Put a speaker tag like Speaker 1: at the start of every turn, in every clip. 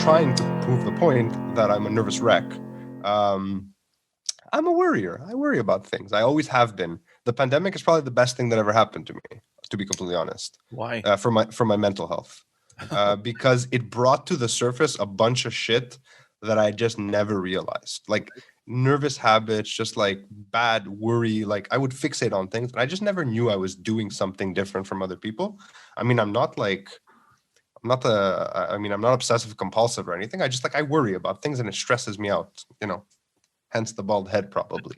Speaker 1: trying to prove the point that I'm a nervous wreck. I'm a worrier. I worry about things. I always have been. The pandemic is probably the best thing that ever happened to me, to be completely honest.
Speaker 2: Why?
Speaker 1: For my mental health. Because it brought to the surface a bunch of shit that I just never realized. Like nervous habits, just like bad worry. Like I would fixate on things, and I just never knew I was doing something different from other people. I mean, I'm not obsessive compulsive or anything. I worry about things and it stresses me out, hence the bald head probably.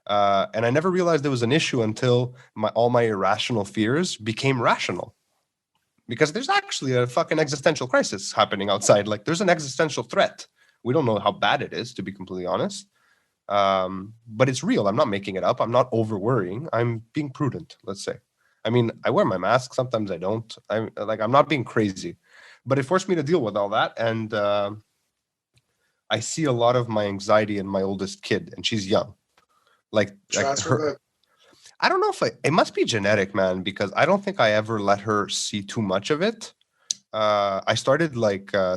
Speaker 1: And I never realized there was an issue until all my irrational fears became rational. Because there's actually a fucking existential crisis happening outside. Like there's an existential threat. We don't know how bad it is, to be completely honest. But it's real. I'm not making it up. I'm not over worrying. I'm being prudent, let's say. I mean, I wear my mask. Sometimes I don't. I'm not being crazy. But it forced me to deal with all that. And I see a lot of my anxiety in my oldest kid, and she's young. I don't know if it must be genetic, man, because I don't think I ever let her see too much of it. I started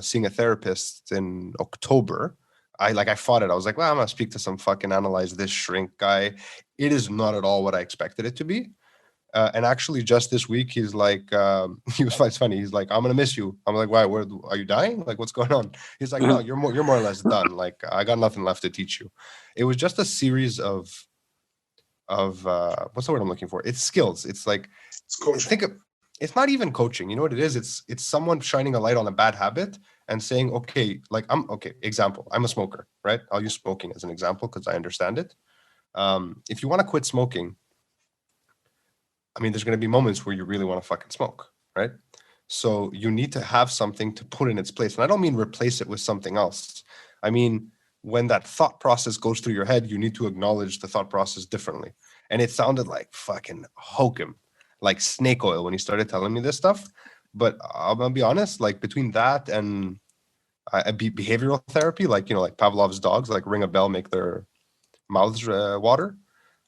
Speaker 1: seeing a therapist in October. I fought it. I was like, well, I'm going to speak to some fucking analyze this shrink guy. It is not at all what I expected it to be. And actually just this week, he's like, it's funny. He's like, I'm going to miss you. I'm like, why? Where are you dying? Like, what's going on? He's like, no, you're more or less done. Like, I got nothing left to teach you. It was just a series of what's the word I'm looking for? It's skills. It's like, it's not even coaching. You know what it is? It's someone shining a light on a bad habit and saying, example, I'm a smoker, right? I'll use smoking as an example because I understand it. If you want to quit smoking, I mean, there's going to be moments where you really want to fucking smoke, right? So you need to have something to put in its place. And I don't mean replace it with something else. I mean, when that thought process goes through your head, you need to acknowledge the thought process differently. And it sounded like fucking hokum, like snake oil when he started telling me this stuff. But I'm gonna be honest, like between that and behavioral therapy, like Pavlov's dogs, like ring a bell, make their mouths water.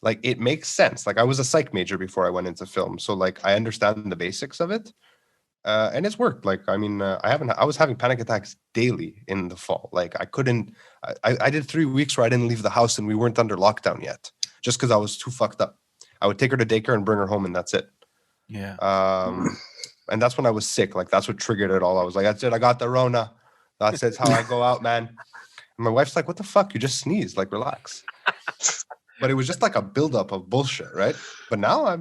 Speaker 1: Like it makes sense. Like I was a psych major before I went into film, so like I understand the basics of it. And it's worked. Like, I mean, I was having panic attacks daily in the fall. Like I did 3 weeks where I didn't leave the house and we weren't under lockdown yet, just because I was too fucked up. I would take her to daycare and bring her home and that's it.
Speaker 2: Yeah.
Speaker 1: And that's when I was sick. Like that's what triggered it all. I was like, that's it. I got the Rona. That's it. How I go out, man. And my wife's like, what the fuck? You just sneezed. Like, relax. But it was just like a buildup of bullshit, right? But now I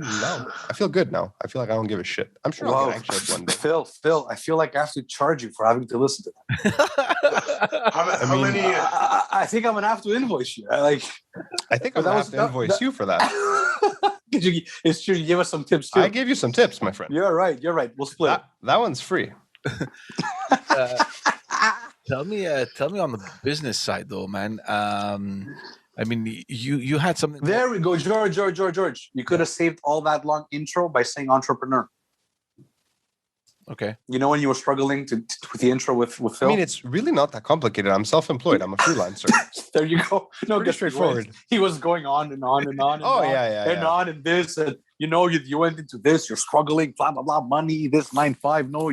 Speaker 1: feel good now. I feel like I don't give a shit. I'm sure I'll get anxious one day.
Speaker 3: Phil, I feel like I have to charge you for having to listen to that.
Speaker 4: How many?
Speaker 3: I think I'm gonna have to invoice you.
Speaker 1: I think I'm gonna have to invoice you for that.
Speaker 3: It's true. You give us some tips too.
Speaker 1: I gave you some tips, my friend.
Speaker 3: You're right. We'll split.
Speaker 1: That one's free.
Speaker 2: Tell me on the business side though, man. I mean, you had something.
Speaker 3: There we go, George. You could have saved all that long intro by saying entrepreneur.
Speaker 2: Okay.
Speaker 3: You know when you were struggling with the intro with Phil?
Speaker 1: I mean, it's really not that complicated. I'm self-employed. I'm a freelancer.
Speaker 3: There you go. No,
Speaker 1: pretty straightforward.
Speaker 3: He was going on and on and on.
Speaker 1: And
Speaker 3: and this, and you went into this. You're struggling, blah blah blah. Money, this 9-5. No,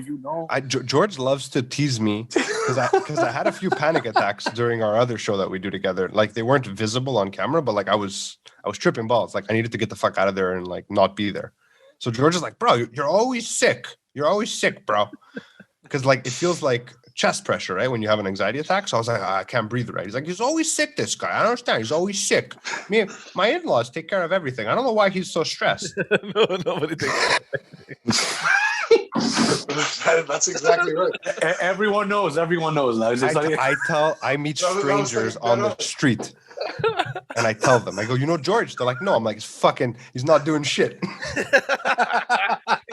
Speaker 1: George loves to tease me because I had a few panic attacks during our other show that we do together. Like they weren't visible on camera, but like I was tripping balls. Like I needed to get the fuck out of there and like not be there. So George is like, bro, you're always sick. You're always sick, bro. Because like it feels like chest pressure, right? When you have an anxiety attack. So I was like, I can't breathe right. He's like, he's always sick, this guy. I don't understand. He's always sick. My in-laws take care of everything. I don't know why he's so stressed.
Speaker 2: No, nobody takes
Speaker 4: That's exactly right.
Speaker 3: Everyone knows.
Speaker 1: I meet strangers on the street. And I tell them, I go, George? They're like, no. I'm like, he's not doing shit.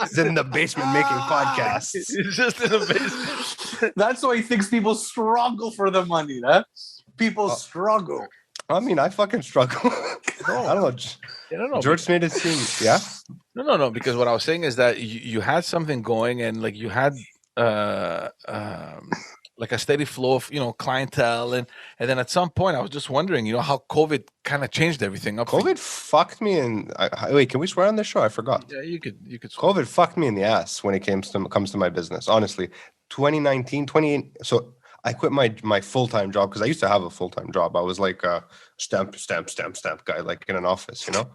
Speaker 1: He's in the basement making podcasts.
Speaker 2: He's just in the basement.
Speaker 3: That's why he thinks people struggle for the money, huh? People struggle.
Speaker 1: I mean, I fucking struggle. I don't know. George made it seem, yeah?
Speaker 2: No, because what I was saying is that you had something going and like you had like a steady flow of clientele, and then at some point I was just wondering how COVID kind of changed everything up.
Speaker 1: COVID fucked me in. Wait, can we swear on this show? I forgot.
Speaker 2: Yeah, you could swear.
Speaker 1: COVID fucked me in the ass when it comes to my business. Honestly, 2019, 20. So I quit my full-time job because I used to have a full-time job. I was like a stamp guy, like in an office, you know.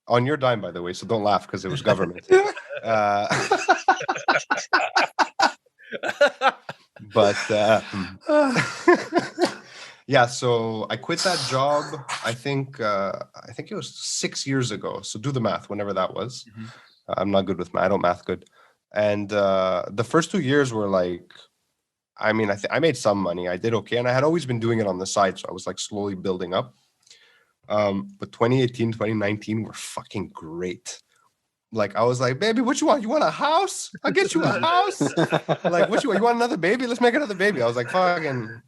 Speaker 1: On your dime, by the way, so don't laugh because it was government. But yeah, so I quit that job. I think it was 6 years ago. So do the math, whenever that was.
Speaker 2: Mhm.
Speaker 1: I'm not good with math. I don't math good. And the first 2 years were like, I mean, I made some money. I did okay, and I had always been doing it on the side, so I was like slowly building up. But 2018, 2019 were fucking great. Like I was like, baby, what you want? You want a house? I'll get you a house. Like, what you want? You want another baby? Let's make another baby. I was like, fucking,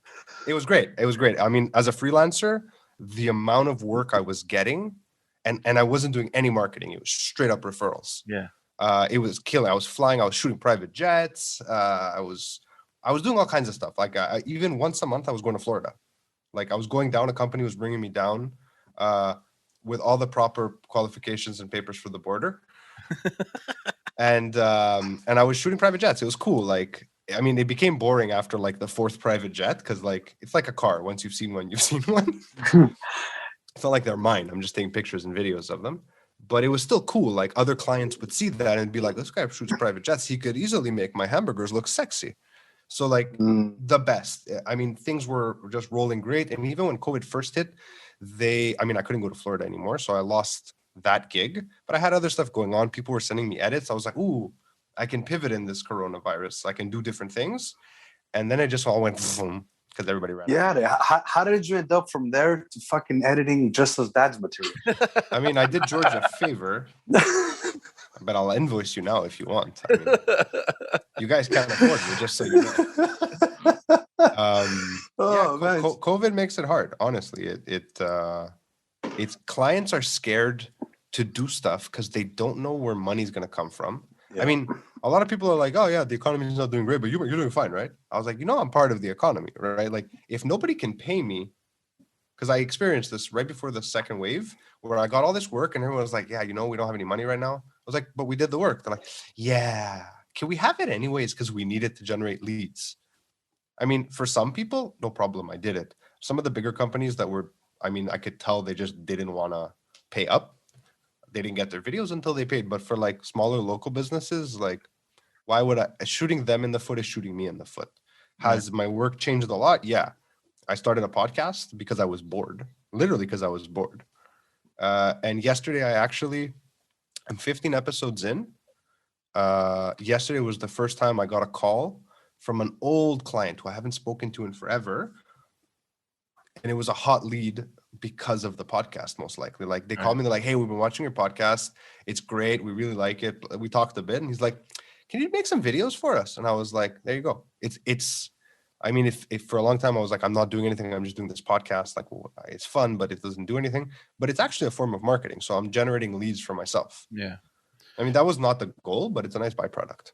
Speaker 1: it was great. It was great. I mean, as a freelancer, the amount of work I was getting, and I wasn't doing any marketing. It was straight up referrals.
Speaker 2: Yeah.
Speaker 1: It was killing. I was flying. I was shooting private jets. I was doing all kinds of stuff. Like even once a month, I was going to Florida. Like I was going down. A company was bringing me down with all the proper qualifications and papers for the border. And I was shooting private jets. It was cool. Like, I mean, it became boring after like the fourth private jet because like it's like a car. Once you've seen one, you've seen one. It's not like they're mine. I'm just taking pictures and videos of them. But it was still cool. Like other clients would see that and be like, this guy shoots private jets. He could easily make my hamburgers look sexy. So like the best. I mean, things were just rolling great. And even when COVID first hit, I couldn't go to Florida anymore. So I lost that gig, but I had other stuff going on. People were sending me edits. I was like, ooh, I can pivot in this coronavirus. I can do different things. And then it just all went boom because everybody ran.
Speaker 3: Yeah. How did you end up from there to fucking editing Just As Dad's material?
Speaker 1: I mean, I did George a favor, but I'll invoice you now if you want. I mean, you guys can't afford me, just so you know.
Speaker 3: Nice.
Speaker 1: COVID makes it hard. Honestly, it's clients are scared to do stuff because they don't know where money's going to come from. Yeah. I mean, a lot of people are like, oh yeah, the economy is not doing great, but you're doing fine, right? I was like, I'm part of the economy, right? Like if nobody can pay me, because I experienced this right before the second wave where I got all this work and everyone was like, yeah, we don't have any money right now. I was like, but we did the work. They're like, yeah, can we have it anyways? Because we need it to generate leads. I mean, for some people, no problem. I did it. Some of the bigger companies that were, I could tell they just didn't want to pay up. They didn't get their videos until they paid. But for like smaller local businesses, like why would shooting them in the foot is shooting me in the foot. Has my work changed a lot? Yeah. I started a podcast because I was bored, literally because I was bored. And yesterday I'm 15 episodes in. Yesterday was the first time I got a call from an old client who I haven't spoken to in forever. And it was a hot lead because of the podcast, most likely. Like they called me, they're like, hey, we've been watching your podcast. It's great. We really like it. We talked a bit. And he's like, can you make some videos for us? And I was like, there you go. If for a long time I was like, I'm not doing anything. I'm just doing this podcast. Like, well, it's fun, but it doesn't do anything. But it's actually a form of marketing. So I'm generating leads for myself.
Speaker 2: Yeah.
Speaker 1: I mean, that was not the goal, but it's a nice byproduct.